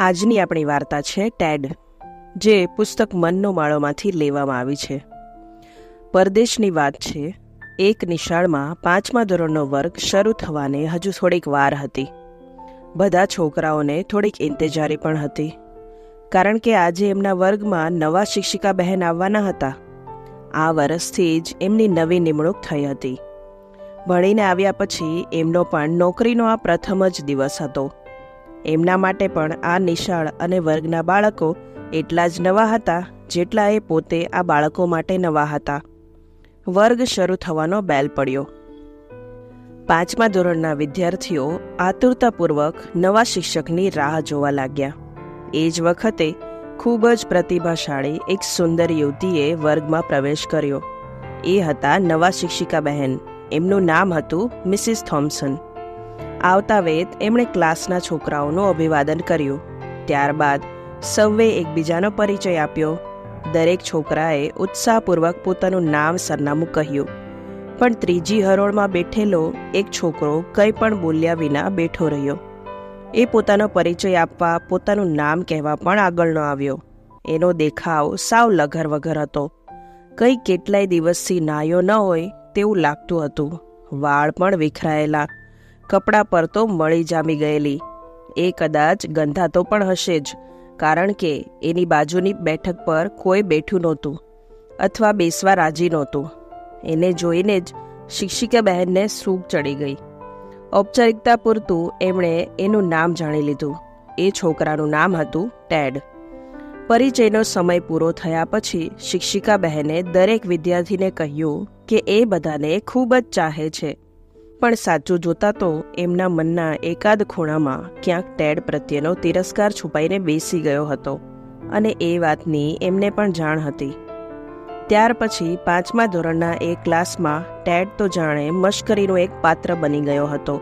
આજની આપણી વાર્તા છે ટેડ, જે પુસ્તક મનનો માળોમાંથી લેવામાં આવી છે. પરદેશની વાત છે. એક નિશાળમાં 5મા ધોરણનો વર્ગ શરૂ થવાને હજુ થોડીક વાર હતી. બધા છોકરાઓને થોડીક ઇંતેજારી પણ હતી, કારણ કે આજે એમના વર્ગમાં નવા શિક્ષિકા બહેન આવવાના હતા. આ વર્ષથી જ એમની નવી નિમણૂક થઈ હતી. ભણીને આવ્યા પછી એમનો પણ નોકરીનો આ પ્રથમ જ દિવસ હતો. એમના માટે પણ આ નિશાળ અને વર્ગના બાળકો એટલા જ નવા હતા જેટલા એ પોતે આ બાળકો માટે નવા હતા. વર્ગ શરૂ થવાનો બેલ પડ્યો. 5મા ધોરણના વિદ્યાર્થીઓ આતુરતાપૂર્વક નવા શિક્ષકની રાહ જોવા લાગ્યા. એ જ વખતે ખૂબ જ પ્રતિભાશાળી એક સુંદર યુવતીએ વર્ગમાં પ્રવેશ કર્યો. એ હતા નવા શિક્ષિકા બહેન. એમનું નામ હતું મિસિસ થોમ્સન. આવતા વેત એમણે ક્લાસના છોકરાઓનું અભિવાદન કર્યું. ત્યારબાદ સૌએ એકબીજાનો પરિચય આપ્યો. દરેક છોકરાએ ઉત્સાહપૂર્વક પોતાનું નામ સરનામું કહ્યું, પણ ત્રીજી હરોળમાં બેઠેલો એક છોકરો કંઈ પણ બોલ્યા વિના બેઠો રહ્યો. એ પોતાનો પરિચય આપવા, પોતાનું નામ કહેવા પણ આગળ ન આવ્યો. એનો દેખાવ સાવ લઘર વગર હતો. કંઈ કેટલાય દિવસથી નાહ્યો ન હોય તેવું લાગતું હતું. વાળ પણ વિખરાયેલા, કપડાં પર તો મળી જામી ગયેલી. એ કદાચ ગંધાતો પણ હશે જ, કારણ કે એની બાજુની બેઠક પર કોઈ બેઠું નહોતું અથવા બેસવા રાજી નહોતું. એને જોઈને જ શિક્ષિકા બહેનને સૂગ ચડી ગઈ. ઔપચારિકતા પૂરતું એમણે એનું નામ જાણી લીધું. એ છોકરાનું નામ હતું ટેડ. પરિચયનો સમય પૂરો થયા પછી શિક્ષિકા બહેને દરેક વિદ્યાર્થીને કહ્યું કે એ બધાને ખૂબ જ ચાહે છે, પણ સાચું જોતા તો એમના મનના એકાદ ખૂણામાં ક્યાંક ટેડ પ્રત્યેનો તિરસ્કાર છુપાઈને બેસી ગયો હતો, અને એ વાતની એમને પણ જાણ હતી. ત્યાર પછી 5મા ધોરણના એ ક્લાસમાં ટેડ તો જાણે મશ્કરીનો એક પાત્ર બની ગયો હતો.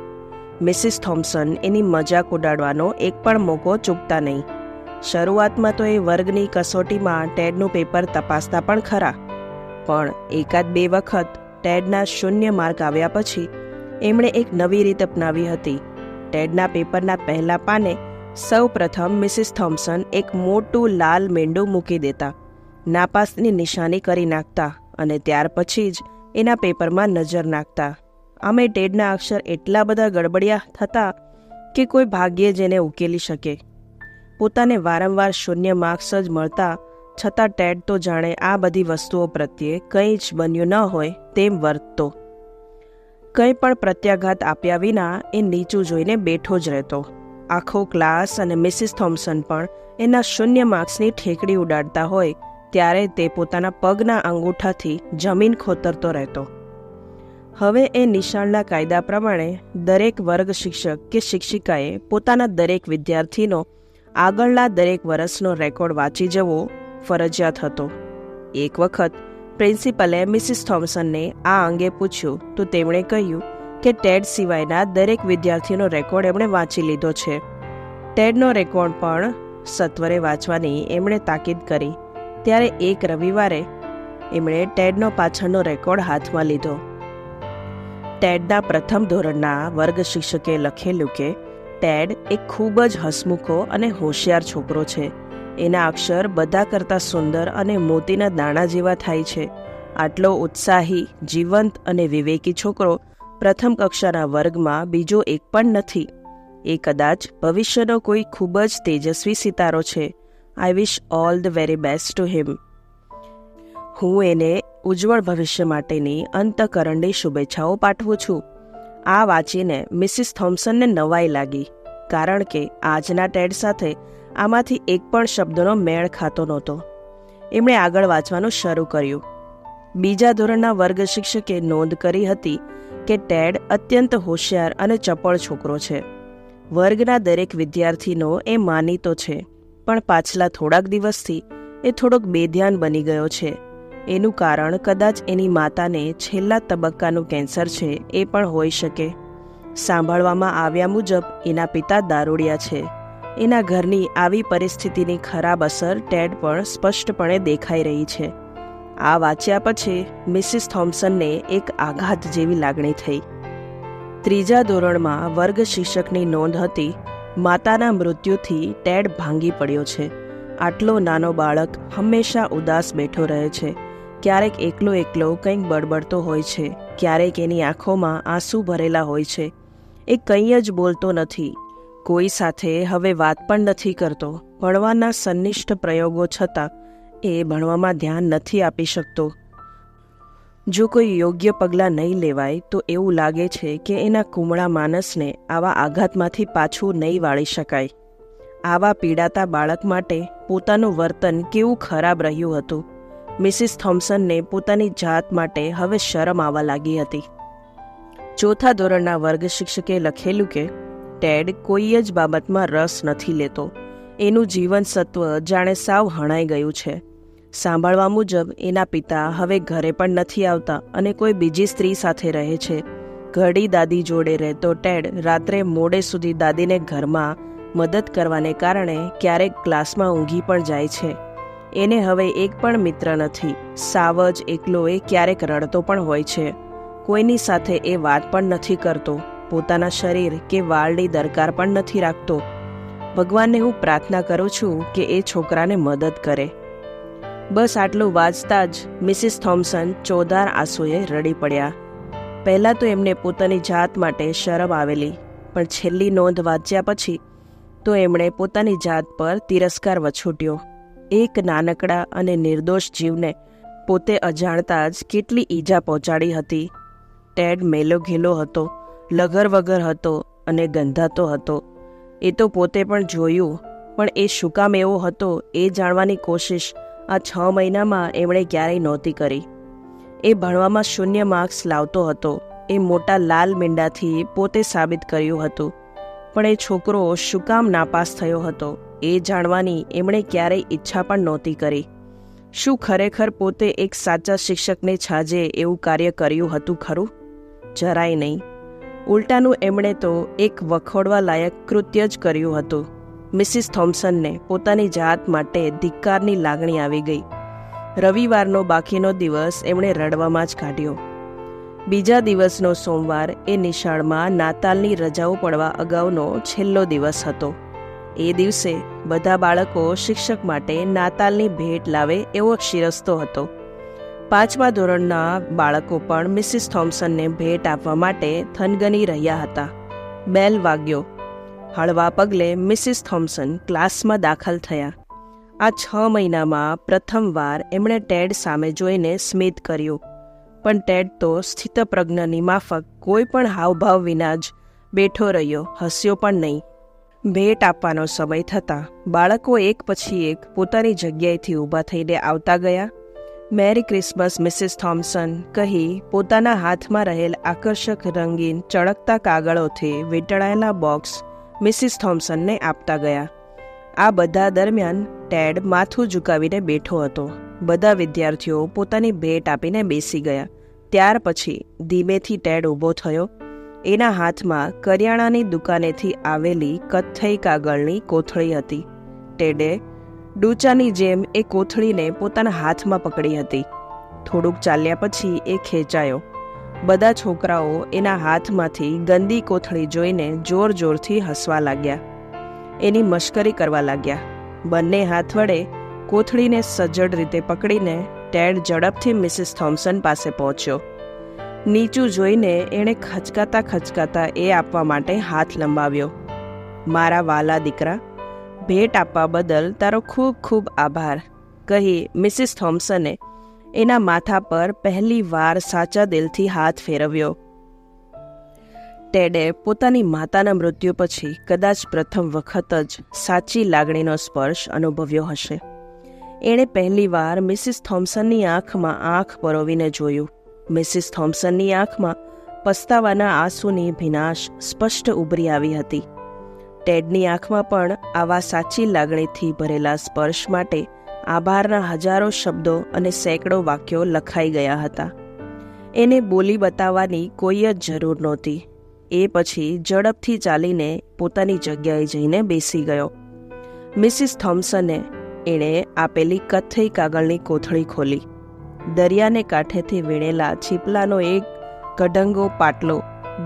મિસિસ થોમ્સન એની મજાક ઉડાડવાનો એક પણ મોકો ચૂકતા નહીં. શરૂઆતમાં તો એ વર્ગની કસોટીમાં ટેડનું પેપર તપાસતા પણ ખરા, પણ એકાદ બે વખત ટેડના 0 માર્ક આવ્યા પછી એમણે એક નવી રીત અપનાવી હતી. ટેડના પેપરના પહેલા પાને સૌ પ્રથમ મિસિસ થોમ્સન એક મોટું લાલ મેંડું મૂકી દેતા, નાપાસની નિશાની કરી નાખતા, અને ત્યાર પછી જ એના પેપરમાં નજર નાખતા. આમે ટેડના અક્ષર એટલા બધા ગડબડિયા થતા કે કોઈ ભાગ્યે જ એને ઉકેલી શકે. પોતાને વારંવાર 0 માર્ક્સ જ મળતા છતાં ટેડ તો જાણે આ બધી વસ્તુઓ પ્રત્યે કંઈ જ બન્યું ન હોય તેમ વર્તતો. કંઈ પણ પ્રત્યાઘાત આપ્યા વિના એ નીચું જોઈને બેઠો જ રહેતો. આખો ક્લાસ અને મિસિસ થોમ્સન પણ એના 0 માર્ક્સની ઠેકડી ઉડાડતા હોય ત્યારે તે પોતાના પગના અંગૂઠાથી જમીન ખોતરતો રહેતો. હવે એ નિશાળના કાયદા પ્રમાણે દરેક વર્ગ શિક્ષક કે શિક્ષિકાએ પોતાના દરેક વિદ્યાર્થીનો આગળના દરેક વર્ષનો રેકોર્ડ વાંચી જવો ફરજિયાત હતો. એક વખત પ્રિન્સિપલે મિસિસ થોમ્સનને આ અંગે પૂછ્યું તો તેમણે કહ્યું કે ટેડ સિવાયના દરેક વિદ્યાર્થીનો રેકોર્ડ એમણે વાંચી લીધો છે. ટેડનો રેકોર્ડ પણ સત્વરે વાંચવાની એમણે તાકીદ કરી. ત્યારે એક રવિવારે એમણે ટેડનો પાછળનો રેકોર્ડ હાથમાં લીધો. ટેડના પ્રથમ ધોરણના વર્ગ શિક્ષકે લખેલું કે ટેડ એક ખૂબ જ હસમુખો અને હોશિયાર છોકરો છે. એના અક્ષર બધા કરતાં સુંદર અને મોતીના દાણા જેવા થાય છે. આટલો ઉત્સાહી, જીવંત અને વિવેકી છોકરો પ્રથમ કક્ષાના વર્ગમાં બીજો એક પણ નથી. એ કદાચ ભવિષ્યનો કોઈ ખૂબ જ તેજસ્વી સિતારો છે. I wish all the very best to him. હું એને ઉજ્જવળ ભવિષ્ય માટેની અંતઃકરણની શુભેચ્છાઓ પાઠવું છું. આ વાંચીને મિસિસ થોમ્સનને નવાઈ લાગી, કારણ કે આજના ટેડ સાથે આમાંથી એક પણ શબ્દનો મેળ ખાતો નહોતો. એમણે આગળ વાંચવાનું શરૂ કર્યું. બીજા ધોરણના વર્ગ શિક્ષકે નોંધ કરી હતી કે ટેડ અત્યંત હોશિયાર અને ચપળ છોકરો છે. વર્ગના દરેક વિદ્યાર્થીનો એ માનીતો છે, પણ પાછલા થોડાક દિવસથી એ થોડોક બેધ્યાન બની ગયો છે. એનું કારણ કદાચ એની માતાને છેલ્લા તબક્કાનું કેન્સર છે એ પણ હોઈ શકે. સાંભળવામાં આવ્યા મુજબ એના પિતા દારૂડિયા છે. એના ઘરની આવી પરિસ્થિતિની ખરાબ અસર ટેડ પર સ્પષ્ટપણે દેખાઈ રહી છે. આ વાંચ્યા પછી મિસિસ થોમ્સનને એક આઘાત જેવી લાગણી થઈ. ત્રીજા ધોરણમાં વર્ગ શિક્ષકની નોંધ હતી માતાના મૃત્યુથી ટેડ ભાંગી પડ્યો છે. આટલો નાનો બાળક હંમેશા ઉદાસ બેઠો રહે છે. ક્યારેક એકલો એકલો કંઈક બડબડતો હોય છે, ક્યારેક એની આંખોમાં આંસુ ભરેલા હોય છે. એ કંઈ જ બોલતો નથી, કોઈ સાથે હવે વાત પણ નથી કરતો. ભણવાના સંનિષ્ઠ પ્રયોગો છતાં એ ભણવામાં ધ્યાન નથી આપી શકતો. જો કોઈ યોગ્ય પગલાં નહીં લેવાય તો એવું લાગે છે કે એના કુમળા માનસને આવા આઘાતમાંથી પાછું નહીં વાળી શકાય. આવા પીડાતા બાળક માટે પોતાનું વર્તન કેવું ખરાબ રહ્યું હતું. મિસિસ થોમ્સનને પોતાની જાત માટે હવે શરમ આવવા લાગી હતી. ચોથા ધોરણના વર્ગ શિક્ષકે લખેલું કે ટેડ કોઈ જ બાબતમાં રસ નથી લેતો. એનું જીવન સત્વ જાણે સાવ હણાઈ ગયું છે. સાંભળવા મુજબ એના પિતા હવે ઘરે પણ નથી આવતા અને કોઈ બીજી સ્ત્રી સાથે રહે છે. ઘરડી દાદી જોડે રહેતો ટેડ રાત્રે મોડે સુધી દાદીને ઘરમાં મદદ કરવાને કારણે ક્યારેક ક્લાસમાં ઊંઘી પણ જાય છે. એને હવે એક પણ મિત્ર નથી. સાવ જ એકલો એ ક્યારેક રડતો પણ હોય છે. કોઈની સાથે એ વાત પણ નથી કરતો. પોતાના શરીર કે વાળની દરકાર પણ નથી રાખતો. ભગવાનને હું પ્રાર્થના કરું છું કે એ છોકરાને મદદ કરે. બસ આટલું વાંચતા જ મિસિસ થોમ્સન ચોધાર આંસુએ રડી પડ્યા. પહેલાં તો એમને પોતાની જાત માટે શરમ આવેલી, પણ છેલ્લી નોંધ વાંચ્યા પછી તો એમણે પોતાની જાત પર તિરસ્કાર વછૂટ્યો. એક નાનકડા અને નિર્દોષ જીવને પોતે અજાણતા જ કેટલી ઈજા પહોંચાડી હતી. ટેડ મેલો ઘેલો હતો, લગર વગર હતો અને ગંધાતો હતો. એ તો પોતે પણ જોયું, પણ એ શું કામ એવો હતો એ જાણવાની કોશિશ આ 6 મહિનામાં એમણે ક્યારેય નહોતી કરી. એ ભણવામાં 0 માર્ક્સ લાવતો હતો. એ મોટા લાલ મીંડાથી પોતે સાબિત કર્યું હતું. પણ એ છોકરો શું કામ નાપાસ થયો હતો એ જાણવાની એમણે ક્યારેય ઈચ્છા પણ નહોતી કરી. શું ખરેખર પોતે એક સાચા શિક્ષકને છાજે એવું કાર્ય કર્યું હતું ખરું? જરાય નહીં. ઉલટાનું એમણે તો એક વખોડવા લાયક કૃત્ય જ કર્યું હતું. મિસિસ થોમ્સનને પોતાની જાત માટે ધિક્કારની લાગણી આવી ગઈ. રવિવારનો બાકીનો દિવસ એમણે રડવામાં જ કાઢ્યો. બીજા દિવસનો સોમવાર એ નિશાળમાં નાતાલની રજાઓ પડવા અગાઉનો છેલ્લો દિવસ હતો. એ દિવસે બધા બાળકો શિક્ષક માટે નાતાલની ભેટ લાવે એવો શિરસ્તો હતો. 5મા ધોરણના બાળકો પણ મિસિસ થોમ્સનને ભેટ આપવા માટે થનગની રહ્યા હતા. બેલ વાગ્યો. હળવા પગલે મિસિસ થોમ્સન ક્લાસમાં દાખલ થયા. આ 6 મહિનામાં પ્રથમવાર એમણે ટેડ સામે જોઈને સ્મિત કર્યું. પણ ટેડ તો સ્થિતપ્રજ્ઞની માફક કોઈ પણ હાવભાવ વિના જ બેઠો રહ્યો, હસ્યો પણ નહીં. ભેટ આપવાનો સમય થતાં બાળકો એક પછી એક પોતાની જગ્યાએથી ઊભા થઈને આવતા ગયા. મેરી ક્રિસમસ મિસિસ થોમ્સન કહી પોતાના હાથમાં રહેલ આકર્ષક રંગીન ચળકતા કાગળોથી વીંટળાયેલા બોક્સ મિસિસ થોમ્સનને આપતા ગયા. આ બધા દરમિયાન ટેડ માથું ઝુકાવીને બેઠો હતો. બધા વિદ્યાર્થીઓ પોતાની ભેટ આપીને બેસી ગયા. ત્યાર પછી ધીમેથી ટેડ ઊભો થયો. એના હાથમાં કરિયાણાની દુકાનેથી આવેલી કથ્થઈ કાગળની કોથળી હતી. ટેડે ડૂચાની જેમ એ કોથળીને પોતાના હાથમાં પકડી હતી. થોડુંક ચાલ્યા પછી એ ખેંચાયો. બધા છોકરાઓ એના હાથમાંથી ગંદી કોથળી જોઈને જોર જોરથી હસવા લાગ્યા. એની મશ્કરી કરવા લાગ્યા. બંને હાથ વડે કોથળીને સજ્જડ રીતે પકડીને ટેડ ઝડપથી મિસિસ થોમ્સન પાસે પહોંચ્યો. નીચું જોઈને એણે ખચકાતા ખચકાતા એ આપવા માટે હાથ લંબાવ્યો. મારા વાલા દીકરા, ભેટ આપવા બદલ તારો ખૂબ ખૂબ આભાર, કહી મિસિસ થોમ્સને એના માથા પર પહેલી વાર સાચા દિલથી હાથ ફેરવ્યો. ટેડે પોતાની માતાના મૃત્યુ પછી કદાચ પ્રથમ વખત જ સાચી લાગણીનો સ્પર્શ અનુભવ્યો હશે. એણે પહેલીવાર મિસિસ થોમ્સનની આંખમાં આંખ પરોવીને જોયું. મિસિસ થોમ્સનની આંખમાં પસ્તાવાના આંસુની ભીનાશ સ્પષ્ટ ઉભરી આવી હતી. ટેડની આંખમાં પણ આવા સાચી લાગણીથી ભરેલા સ્પર્શ માટે આભારના હજારો શબ્દો અને સેંકડો વાક્યો લખાઈ ગયા હતા. એને બોલી બતાવવાની કોઈ જ જરૂર નહોતી. એ પછી ઝડપથી ચાલીને પોતાની જગ્યાએ જઈને બેસી ગયો. મિસિસ થોમ્સને એણે આપેલી કથ્થઈ કાગળની કોથળી ખોલી. દરિયાને કાંઠેથી વીણેલા છીપલાનો એક કઢંગો પાટલો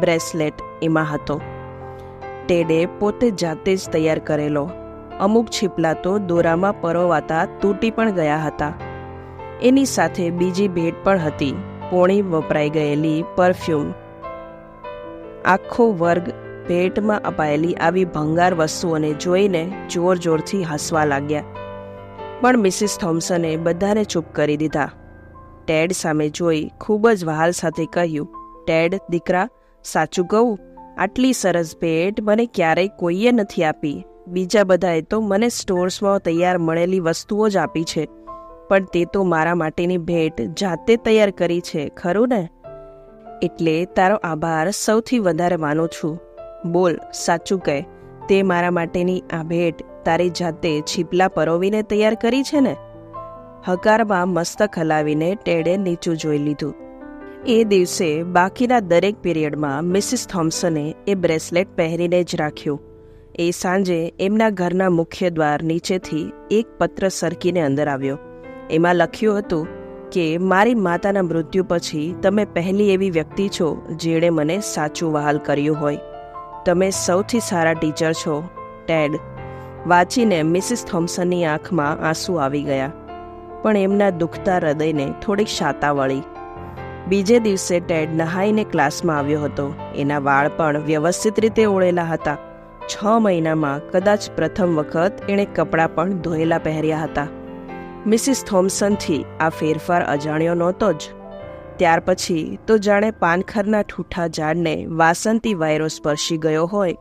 બ્રેસલેટ એમાં હતો. ટેડે પોતે જાતે જ તૈયાર કરેલો. અમુક છીપલા તો દોરામાં પરોવાતા તૂટી પણ ગયા હતા. એની સાથે બીજી ભેટ પણ હતી, પોણી વપરાઈ ગયેલી પરફ્યુમ. આખો વર્ગ ભેટમાં અપાયેલી આવી ભંગાર વસ્તુઓને જોઈને જોર જોરથી હસવા લાગ્યા. પણ મિસિસ થોમ્સને બધાને ચૂપ કરી દીધા. ટેડ સામે જોઈ ખૂબ જ વહાલ સાથે કહ્યું, ટેડ દીકરા, સાચું કહું, આટલી સરસ ભેટ મને ક્યારેય કોઈએ નથી આપી. બીજા બધાએ તો મને સ્ટોર્સમાં તૈયાર મળેલી વસ્તુઓ જ આપી છે, પણ તે તો મારા માટેની ભેટ જાતે તૈયાર કરી છે, ખરું ને? એટલે તારો આભાર સૌથી વધારે માનું છું. બોલ, સાચું કહે, તે મારા માટેની આ ભેટ તારી જાતે છીપલા પરોવીને તૈયાર કરી છે ને? હકારમાં મસ્તક હલાવીને ટેડે નીચું જોઈ લીધું. એ દિવસે બાકીના દરેક પીરિયડમાં મિસિસ થોમ્સને એ બ્રેસલેટ પહેરીને જ રાખ્યું. એ સાંજે એમના ઘરના મુખ્ય દ્વાર નીચેથી એક પત્ર સરકીને અંદર આવ્યો. એમાં લખ્યું હતું કે મારી માતાના મૃત્યુ પછી તમે પહેલી એવી વ્યક્તિ છો જેણે મને સાચું વહાલ કર્યું હોય. તમે સૌથી સારા ટીચર છો, ટેડ. વાંચીને મિસિસ થોમ્સનની આંખમાં આંસુ આવી ગયા, પણ એમના દુખતા હૃદયને થોડીક શાતા વળી. બીજે દિવસે ટેડ નહાઈને ક્લાસમાં આવ્યો હતો. એના વાળ પણ વ્યવસ્થિત રીતે ઓળેલા હતા. 6 મહિનામાં કદાચ પ્રથમ વખત એણે કપડાં પણ ધોયેલા પહેર્યા હતા. મિસિસ થોમ્સનથી આ ફેરફાર અજાણ્યો નહોતો જ. ત્યાર પછી તો જાણે પાનખરના ઠૂઠા ઝાડને વાસંતી વાયરો સ્પર્શી ગયો હોય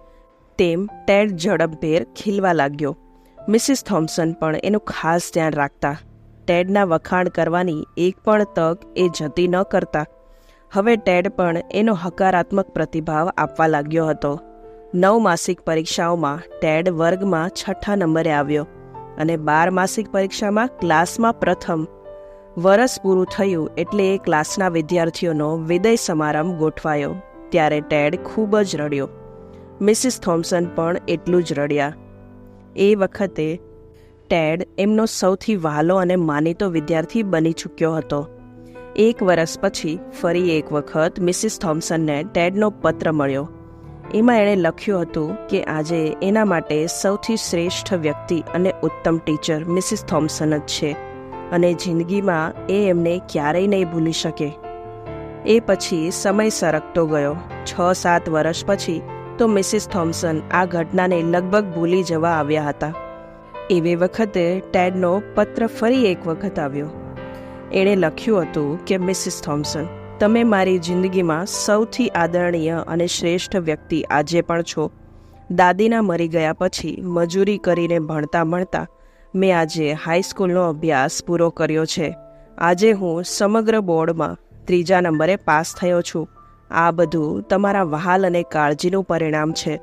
તેમ ટેડ ઝડપભેર ખીલવા લાગ્યો. મિસિસ થોમ્સન પણ એનું ખાસ ધ્યાન રાખતા. ટેડના વખાણ કરવાની એક પણ તક એ જતી ન કરતા. હવે ટેડ પણ એનો હકારાત્મક પ્રતિભાવ આપવા લાગ્યો હતો. 9 માસિક પરીક્ષાઓમાં ટેડ વર્ગમાં 6ઠા નંબરે આવ્યો અને 12 માસિક પરીક્ષામાં ક્લાસમાં પ્રથમ. વરસ પૂરું થયું એટલે એ ક્લાસના વિદ્યાર્થીઓનો વિદાય સમારંભ ગોઠવાયો. ત્યારે ટેડ ખૂબ જ રડ્યો. મિસિસ થોમ્સન પણ એટલું જ રડ્યા. એ વખતે ટેડ એમનો સૌથી વહાલો અને માનીતો વિદ્યાર્થી બની ચૂક્યો હતો. 1 વર્ષ પછી ફરી એક વખત મિસિસ થોમ્સનને ટેડનો પત્ર મળ્યો. એમાં એણે લખ્યું હતું કે આજે એના માટે સૌથી શ્રેષ્ઠ વ્યક્તિ અને ઉત્તમ ટીચર મિસિસ થોમ્સન જ છે અને જિંદગીમાં એ એમને ક્યારેય નહીં ભૂલી શકે. એ પછી સમય સરકતો ગયો. 6-7 વર્ષ પછી તો મિસિસ થોમ્સન આ ઘટનાને લગભગ ભૂલી જવા આવ્યા હતા. એવી વખતે ટેડનો પત્ર ફરી એક વખત આવ્યો. એણે લખ્યું હતું કે મિસિસ થોમ્સન, તમે મારી જિંદગીમાં સૌથી આદરણીય અને શ્રેષ્ઠ વ્યક્તિ આજે પણ છો. દાદીના મરી ગયા પછી મજૂરી કરીને ભણતા મેં આજે હાઈસ્કૂલનો અભ્યાસ પૂરો કર્યો છે. આજે હું સમગ્ર બોર્ડમાં 3જા નંબરે પાસ થયો છું. આ બધું તમારા વહાલ અને કાળજીનું પરિણામ છે.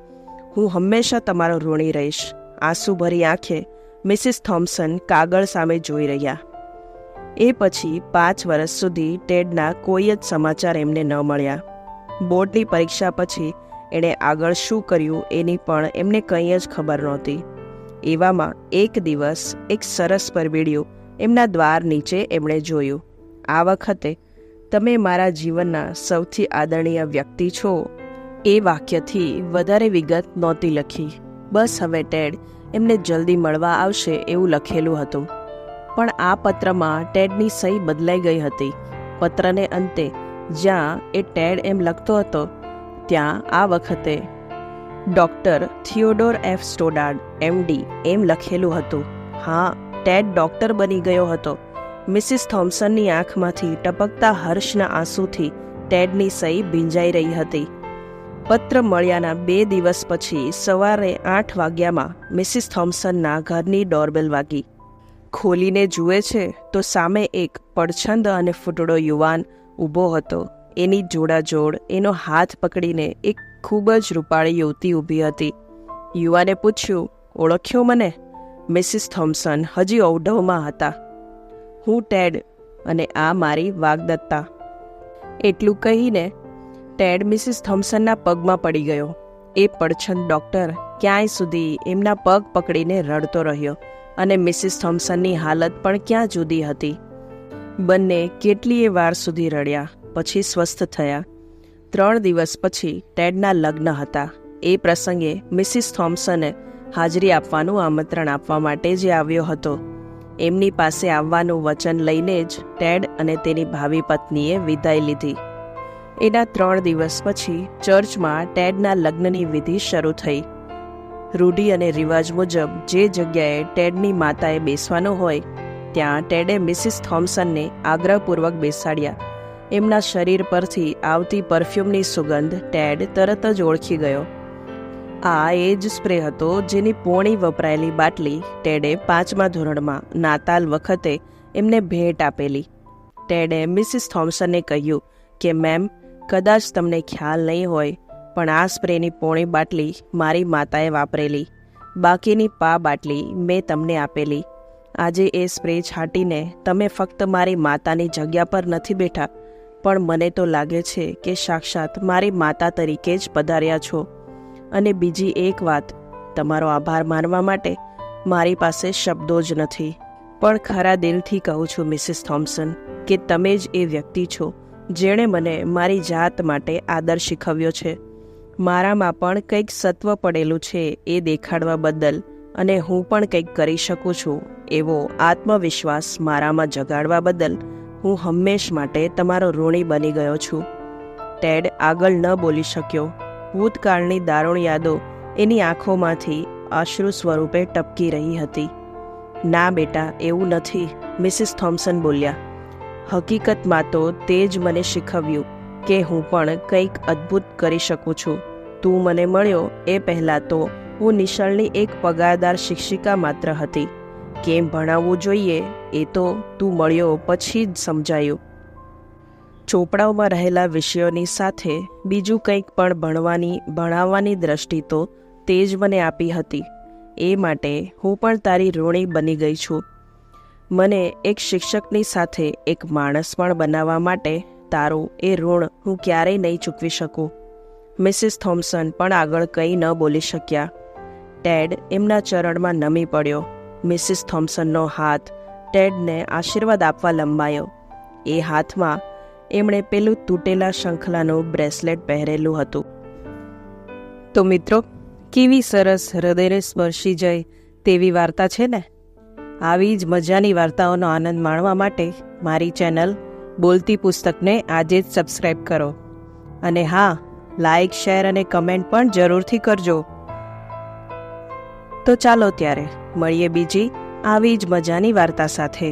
હું હંમેશા તમારો ઋણી રહીશ. આંસુભરી આંખે મિસિસ થોમ્સન કાગળ સામે જોઈ રહ્યા. એ પછી 5 વર્ષ સુધી ટેડના કોઈ જ સમાચાર એમને ન મળ્યા. બોર્ડની પરીક્ષા પછી એણે આગળ શું કર્યું એની પણ એમને કંઈ જ ખબર નહોતી. એવામાં એક દિવસ એક સરસ પરબીડિયું એમના દ્વાર નીચે એમણે જોયું. આ વખતે તમે મારા જીવનના સૌથી આદરણીય વ્યક્તિ છો એ વાક્યથી વધારે વિગત નહોતી લખી. બસ હવે ટેડ એમને જલ્દી મળવા આવશે એવું લખેલું હતું. પણ આ પત્રમાં ટેડની સહી બદલાઈ ગઈ હતી. પત્રને અંતે જ્યાં એ ટેડ એમ લખતો હતો ત્યાં આ વખતે ડૉક્ટર થિયોડોર એફ સ્ટોડાર્ડ MD એમ લખેલું હતું. હા, ટેડ ડૉક્ટર બની ગયો હતો. મિસિસ થોમ્સનની આંખમાંથી ટપકતા હર્ષના આંસુથી ટેડની સહી ભીંજાઈ રહી હતી. પત્ર મળ્યાના 2 દિવસ પછી સવારે 8 વાગ્યામાં મિસિસ થોમ્સનના ઘરની ડોરબેલ વાગી. ખોલીને જુએ છે તો સામે એક પડછંદ અને ફૂટડો યુવાન ઊભો હતો. એની જોડાજોડ એનો હાથ પકડીને એક ખૂબ જ રૂપાળી યુવતી ઊભી હતી. યુવાને પૂછ્યું, ઓળખ્યો મને? મિસિસ થોમ્સન હજી ઔઢવમાં હતા. હું ટેડ અને આ મારી વાગ્દત્તા. એટલું કહીને ટેડ મિસિસ થોમ્સનના પગમાં પડી ગયો. એ પડછંદ ડૉક્ટર ક્યાંય સુધી એમના પગ પકડીને રડતો રહ્યો અને મિસિસ થોમ્સનની હાલત પણ ક્યાં જુદી હતી. બંને કેટલીય વાર સુધી રડ્યા, પછી સ્વસ્થ થયા. 3 દિવસ પછી ટેડના લગ્ન હતા. એ પ્રસંગે મિસિસ થોમ્સને હાજરી આપવાનું આમંત્રણ આપવા માટે જે આવ્યો હતો, એમની પાસે આવવાનું વચન લઈને જ ટેડ અને તેની ભાવિ પત્નીએ વિદાય લીધી. એના 3 દિવસ પછી ચર્ચમાં ટેડના લગ્નની વિધિ શરૂ થઈ. રૂઢિ અને રિવાજ મુજબ જે જગ્યાએ ટેડની માતાએ બેસવાનું હોય ત્યાં ટેડે મિસિસ થોમ્સનને આગ્રહપૂર્વક બેસાડ્યા. એમના શરીર પરથી આવતી પરફ્યુમની સુગંધ ટેડ તરત જ ઓળખી ગયો. આ એ જ સ્પ્રે હતો જેની પોણી વપરાયેલી બાટલી ટેડે 5મા ધોરણમાં નાતાલ વખતે એમને ભેટ આપેલી. ટેડે મિસિસ થોમ્સનને કહ્યું કે મેમ, કદાચ તમને ખ્યાલ નહીં હોય, પણ આ સ્પ્રેની પોણી બાટલી મારી માતાએ વાપરેલી. બાકીની બાટલી મેં તમને આપેલી. આજે એ સ્પ્રે છાંટીને તમે ફક્ત મારી માતાની જગ્યા પર નથી બેઠા, પણ મને તો લાગે છે કે સાક્ષાત મારી માતા તરીકે જ પધાર્યા છો. અને બીજી એક વાત, તમારો આભાર માનવા માટે મારી પાસે શબ્દો જ નથી. પણ ખરા દિલથી કહું છું મિસિસ થોમ્સન કે તમે જ એ વ્યક્તિ છો જેણે મને મારી જાત માટે આદર શીખવ્યો છે. મારામાં પણ કંઈક સત્વ પડેલું છે એ દેખાડવા બદલ અને હું પણ કંઈક કરી શકું છું એવો આત્મવિશ્વાસ મારામાં જગાડવા બદલ હું હંમેશ માટે તમારો ઋણી બની ગયો છું. ટેડ આગળ ન બોલી શક્યો. ભૂતકાળની દારૂણ યાદો એની આંખોમાંથી અશ્રુ સ્વરૂપે ટપકી રહી હતી. ના બેટા, એવું નથી, મિસિસ થોમ્સન બોલ્યા. હકીકતમાં તો તે જ મને શીખવ્યું કે હું પણ કંઈક અદ્ભુત કરી શકું છું. તું મને મળ્યો એ પહેલાં તો હું નિશાળની એક પગારદાર શિક્ષિકા માત્ર હતી. કેમ ભણાવવું જોઈએ એ તો તું મળ્યો પછી જ સમજાયું. ચોપડાઓમાં રહેલા વિષયોની સાથે બીજું કંઈક પણ ભણાવવાની દ્રષ્ટિ તો તે જ મને આપી હતી. એ માટે હું પણ તારી ઋણી બની ગઈ છું. મને એક શિક્ષકની સાથે એક માણસ પણ બનાવવા માટે તારું એ ઋણ હું ક્યારેય નહીં ચૂકવી શકું. મિસિસ થોમ્સન પણ આગળ કંઈ ન બોલી શક્યા. ટેડ એમના ચરણમાં નમી પડ્યો. મિસિસ થોમ્સનનો હાથ ટેડને આશીર્વાદ આપવા લંબાયો. એ હાથમાં એમણે પેલું તૂટેલા શંખલાનું બ્રેસલેટ પહેરેલું હતું. તો મિત્રો, કેવી સરસ હૃદયને સ્પર્શી જાય તેવી વાર્તા છે ને? આવી જ મજાની વાર્તાઓનો આનંદ માણવા માટે મારી ચેનલ બોલતી પુસ્તકને આજે જ સબસ્ક્રાઈબ કરો. અને હા, લાઈક, શેર અને કમેન્ટ પણ જરૂરથી કરજો. તો ચાલો ત્યારે મળીએ બીજી આવી જ મજાની વાર્તા સાથે.